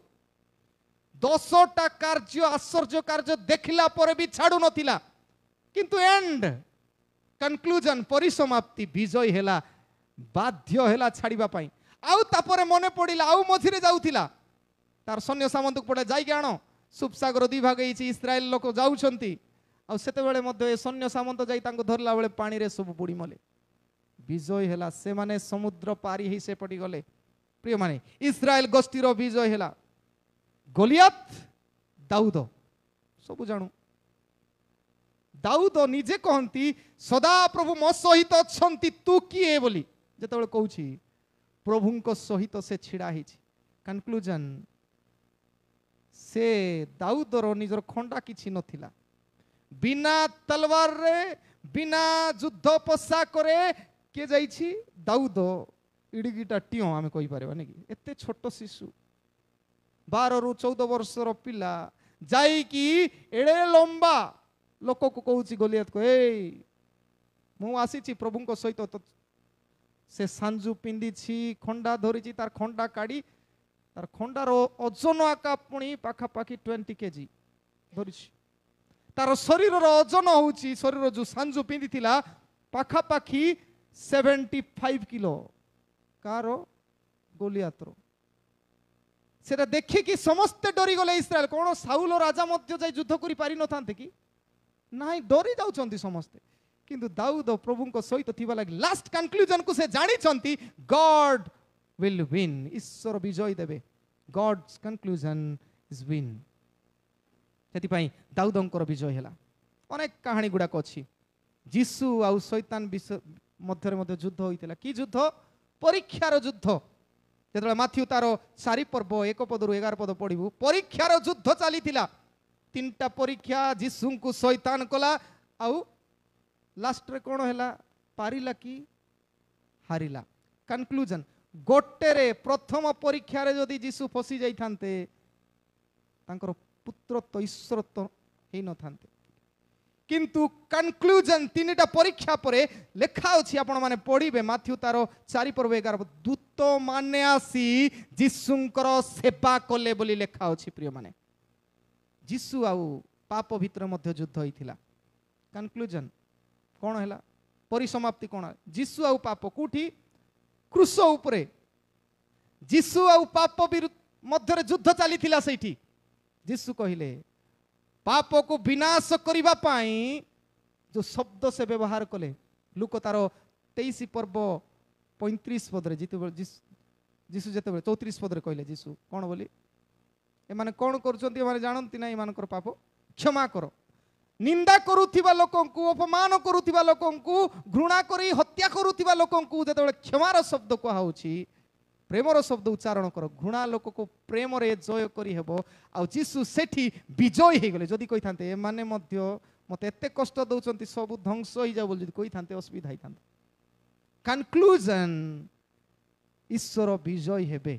[SPEAKER 1] 10ଟା କାର୍ଯ୍ୟ, ଆଶ୍ଚର୍ଯ୍ୟ କାର୍ଯ୍ୟ ଦେଖିଲା ପରେ ବି ଛାଡୁ ନଥିଲା, କିନ୍ତୁ ଏଣ୍ଡ କନକ୍ଲୁଜନ, ପରିସମାପ୍ତି, ବିଜୟ ହେଲା। ବାଧ୍ୟ ହେଲା ଛାଡ଼ିବା ପାଇଁ। ଆଉ ତାପରେ ମନେ ପଡ଼ିଲା, ଆଉ ମଝିରେ ଯାଉଥିଲା ତାର ସୈନ୍ୟ ସାମନ୍ତକୁ ପଡ଼େ ଯାଇକି ଆଣ। ସୁବସାଗର 2 ଭାଗ ହେଇଛି, ଇସ୍ରାଏଲ ଲୋକ ଯାଉଛନ୍ତି। ଆଉ ସେତେବେଳେ ମଧ୍ୟ ଏ ସୈନ୍ୟ ସାମନ୍ତ ଯାଇ ତାଙ୍କୁ ଧରିଲା ବେଳେ ପାଣିରେ ସବୁ ବୁଡ଼ି ମଲେ। ବିଜୟ ହେଲା। ସେମାନେ ସମୁଦ୍ର ପାରି ହେଇ ସେପଟି ଗଲେ। ପ୍ରିୟମାନେ, ଇସ୍ରାଏଲ ଗୋଷ୍ଠୀର ବିଜୟ ହେଲା। ଗୋଲିଆଥ, ଦାଉଦ ସବୁ ଜାଣୁ। ଦାଉଦ ନିଜେ କହନ୍ତି ସଦାପ୍ରଭୁ ମୋ ସହିତ ଅଛନ୍ତି, ତୁ କିଏ ବୋଲି ଯେତେବେଳେ କହୁଛି, ପ୍ରଭୁଙ୍କ ସହିତ ସେ ଛିଡ଼ା ହେଇଛି। କନକ୍ଲୁଜନ, ସେ ଦାଉଦର ନିଜର ଖଣ୍ଡା କିଛି ନଥିଲା। ବିନା ତଲବାରରେ, ବିନା ଯୁଦ୍ଧ ପୋଷାକରେ କିଏ ଯାଇଛି? ଦାଉଦ। ଇଡ଼ିଗିଟା ଟିଅ ଆମେ କହିପାରିବା ନାକି। ଏତେ ଛୋଟ ଶିଶୁ, 12ରୁ 14 ବର୍ଷର ପିଲା ଯାଇକି ଏଡ଼େ ଲମ୍ବା ଲୋକକୁ କହୁଛି, ଗୋଲିଆଥକୁ, ଏଇ ମୁଁ ଆସିଛି ପ୍ରଭୁଙ୍କ ସହିତ। ସେ ସାଞ୍ଜୁ ପିନ୍ଧିଛି, ଖଣ୍ଡା ଧରିଛି, ତାର ଖଣ୍ଡା କାଢ଼ି, ତାର ଖଣ୍ଡାର ଓଜନ ଆକା ପୁଣି ପାଖାପାଖି 20 କେଜି ଧରିଛି। ତାର ଶରୀରର ଓଜନ ହଉଛି, ଶରୀର ଯୋଉ ସାଞ୍ଜୁ ପିନ୍ଧିଥିଲା ପାଖାପାଖି 75 କିଲୋ। କାର? ଗୋଲିଆଥର। ସେଟା ଦେଖିକି ସମସ୍ତେ ଡରିଗଲେ ଇସ୍ରାଏଲ। କଣ ସାଉଲ ରାଜା ମଧ୍ୟ ଯାଇ ଯୁଦ୍ଧ କରି ପାରି ନଥାନ୍ତେ କି? ନାହିଁ, ଡରି ଯାଉଛନ୍ତି ସମସ୍ତେ। କିନ୍ତୁ ଦାଉଦ ପ୍ରଭୁଙ୍କ ସହିତ ଥିବା ଲାଗି ଲାଷ୍ଟ କନକ୍ଲୁଜନକୁ ସେ ଜାଣିଛନ୍ତି, ଗଡ୍ will win, ଈଶ୍ୱର ବିଜୟ ଦେବେ। God's conclusion is win। ସେଥିପାଇଁ ଦାଉଦଙ୍କର ବିଜୟ ହେଲା। ଅନେକ କାହାଣୀ ଗୁଡ଼ାକ ଅଛି। ଯୀଶୁ ଆଉ ଶୈତାନ ମଧ୍ୟରେ ମଧ୍ୟ ଯୁଦ୍ଧ ହୋଇଥିଲା। କି ଯୁଦ୍ଧ? ପରୀକ୍ଷାର ଯୁଦ୍ଧ। ଯେତେବେଳେ ମାଥ୍ୟୁ ତାର 4 ପର୍ବ 1 ପଦରୁ 11 ପଦ ପଢିବୁ, ପରୀକ୍ଷାର ଯୁଦ୍ଧ ଚାଲିଥିଲା। 3ଟା ପରୀକ୍ଷା ଯୀଶୁଙ୍କୁ ଶୈତାନ କଲା। ଆଉ ଲାଷ୍ଟରେ କଣ ହେଲା? ପାରିଲା କି ହାରିଲା? କନକ୍ଲୁଜନ, ଗୋଟେରେ ପ୍ରଥମ ପରୀକ୍ଷାରେ ଯଦି ଯୀଶୁ ଫସି ଯାଇଥାନ୍ତେ, ତାଙ୍କର ପୁତ୍ରତ୍ୱ, ଈଶ୍ୱରତ୍ୱ ହେଇନଥାନ୍ତେ। କିନ୍ତୁ କନକ୍ଲୁଜନ 3ଟା ପରୀକ୍ଷା ପରେ ଲେଖା ଅଛି, ଆପଣ ମାନେ ପଢିବେ ମାଥ୍ୟୁ ତାର 4 ପର୍ବ 11 ପଦ, ଦୂତ ମାନେ ଆସି ଯୀଶୁଙ୍କର ସେବା କଲେ ବୋଲି ଲେଖା ଅଛି। ପ୍ରିୟମାନେ, ଯୀଶୁ ଆଉ ପାପ ଭିତରେ ମଧ୍ୟ ଯୁଦ୍ଧ ହେଇଥିଲା। କନକ୍ଲୁଜନ କଣ ହେଲା? ପରିସମାପ୍ତି କଣ? ଯୀଶୁ ଆଉ ପାପ କୋଉଠି? କ୍ରୁଶ ଉପରେ। ଯୀଶୁ ଆଉ ପାପ ମଧ୍ୟରେ ଯୁଦ୍ଧ ଚାଲିଥିଲା ସେଇଠି। ଯୀଶୁ କହିଲେ ପାପକୁ ବିନାଶ କରିବା ପାଇଁ ଯୋଉ ଶବ୍ଦ ସେ ବ୍ୟବହାର କଲେ, ଲୁକ ତାର 23 ପର୍ବ 35 ପଦରେ ଯୀଶୁ ଯେତେବେଳେ 34 ପଦରେ କହିଲେ, ଯୀଶୁ କଣ ବୋଲି? ଏମାନେ କଣ କରୁଛନ୍ତି? ଏମାନେ ଜାଣନ୍ତି ନା ଏମାନଙ୍କର ପାପ? କ୍ଷମା କର। ନିନ୍ଦା କରୁଥିବା ଲୋକଙ୍କୁ, ଅପମାନ କରୁଥିବା ଲୋକଙ୍କୁ, ଘୃଣା କରି ହତ୍ୟା କରୁଥିବା ଲୋକଙ୍କୁ ଯେତେବେଳେ କ୍ଷମାର ଶବ୍ଦ କୁହାହଉଛି, ପ୍ରେମର ଶବ୍ଦ ଉଚ୍ଚାରଣ କର। ଘୃଣା ଲୋକକୁ ପ୍ରେମରେ ଜୟ କରି ହେବ। ଆଉ ଯୀଶୁ ସେଠି ବିଜୟ ହେଇଗଲେ। ଯଦି କହିଥାନ୍ତେ ଏମାନେ ମଧ୍ୟ ମତେ ଏତେ କଷ୍ଟ ଦଉଛନ୍ତି, ସବୁ ଧ୍ୱଂସ ହେଇଯାଉ ବୋଲି ଯଦି କହିଥାନ୍ତେ, ଅସୁବିଧା ହେଇଥାନ୍ତା। କନକ୍ଲୁଜନ, ଈଶ୍ୱର ବିଜୟ ହେବେ।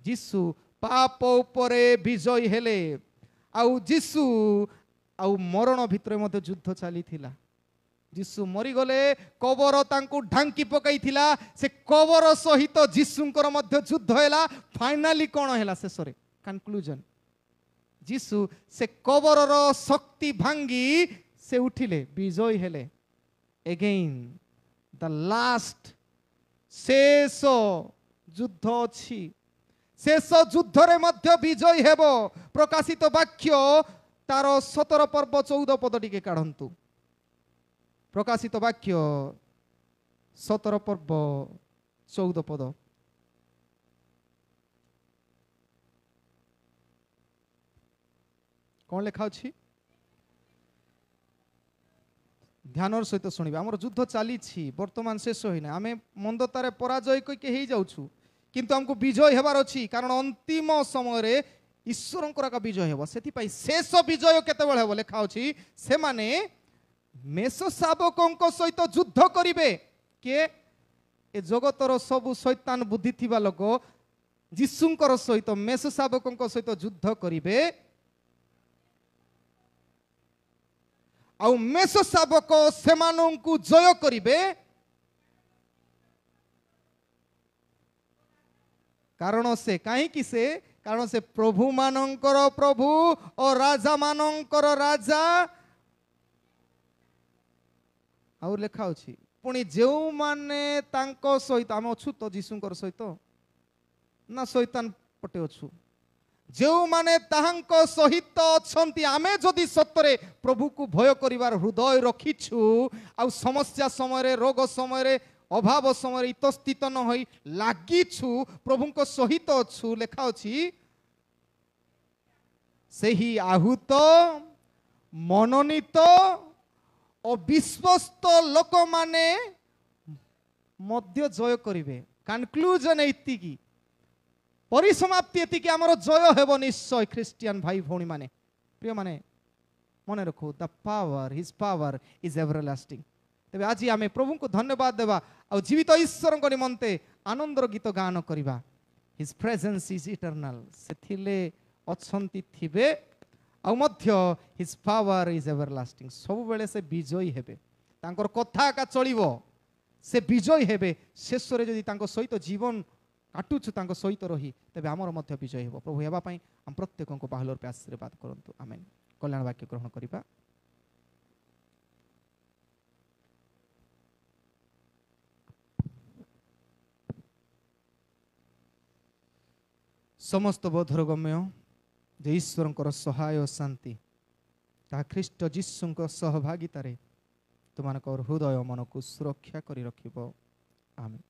[SPEAKER 1] ଯୀଶୁ ପାପ ଉପରେ ବିଜୟ ହେଲେ। ଆଉ ଯୀଶୁ ଆଉ ମରଣ ଭିତରେ ମଧ୍ୟ ଯୁଦ୍ଧ ଚାଲିଥିଲା। ଯୀଶୁ ମରିଗଲେ, କବର ତାଙ୍କୁ ଢାଙ୍କି ପକାଇଥିଲା। ସେ କବର ସହିତ ଯୀଶୁଙ୍କର ମଧ୍ୟ ଯୁଦ୍ଧ ହେଲା। ଫାଇନାଲି କଣ ହେଲା ଶେଷରେ? କନକ୍ଲୁଜନ, ଯୀଶୁ ସେ କବରର ଶକ୍ତି ଭାଙ୍ଗି ସେ ଉଠିଲେ, ବିଜୟ ହେଲେ। ଏଗେନ୍ ଦ ଲାଷ୍ଟ, ଶେଷ ଯୁଦ୍ଧ ଅଛି। ଶେଷ ଯୁଦ୍ଧରେ ମଧ୍ୟ ବିଜୟ ହେବ। ପ୍ରକାଶିତ ବାକ୍ୟ ତାର 17 ପର୍ବ 14 ପଦ ଟିକେ କାଢନ୍ତୁ। ପ୍ରକାଶିତ ବାକ୍ୟ 17 पर्व 14 पद। कौन लिखा अच्छी ध्यान सहित शुणा आम युद्ध चली बर्तमान शेष होना आम मंदतार पराजय कई जाऊँ किंतु हमको विजय होबार अच्छी कारण अंतिम समय ईश्वर विजय होब से शेष विजय केतबेले होब लिखा अच्छी से माने मेष शावकों सहित युद्ध करिवे किए ए जगतर सबु शैतान बुद्धि थिबा लोक जीशुंकर सहित मेष शावकों सहित युद्ध करिवे आउ मेष शावक सेमानंकु जय करिवे कारण से कहीं से कारण से प्रभु मानंकर प्रभु और राजा मानंकर राजा और लिखा अछि पुणी जो माने तांको सहित आम अच्छु तो जीशुंकर सहित ना शैतान पटे अच्छु जो माने ताहांको सहित अछंती आमे जदि सत्तरे प्रभु को भय करिवार हृदय रखिछु आ समस्या समय रोग समय अभाव समय इतस्थित न होई लागिछु प्रभु को सहित अच्छु लिखा अछि सेही आहूत मनोनीत और विश्वस्त लोक माने मध्य जय करिवे। कनक्लूजन एतिकी परिसमाप्ति एतिकी आमर जय हेबो निश्चय ख्रिस्टियन भाई भौणी माने प्रिय माने मने रखो the power his power is everlasting. तेबे आज आमे प्रभु को धन्यवाद देवा और जीवित ईश्वर को निमंते आनंदर गीत गान करिबा। हिज प्रेजेंस इज इटर्नल सेथिले अछंती थिबे आ मध्य हिज पावर इज एवरलास्टिंग सब बेले से विजयी हेबे तांकर कथा का चलिबो से विजयी हेबे शेष रे जदि तांको सहित जीवन काटुछु तांको सहित रही तेबे हमर मध्य विजयी हेबो। प्रभु हेबा पई हम प्रत्येकन को बाहलोर पे आशीर्वाद करंतु आमेन। कल्याण वाक्य ग्रहण करिबा। समस्त बोधर गम्य जे ईश्वर सहाय शांति ता ख्रीष्ट जीशु सहभागितारे तुम हृदय मन को सुरक्षा करी रखिबो। आमेन।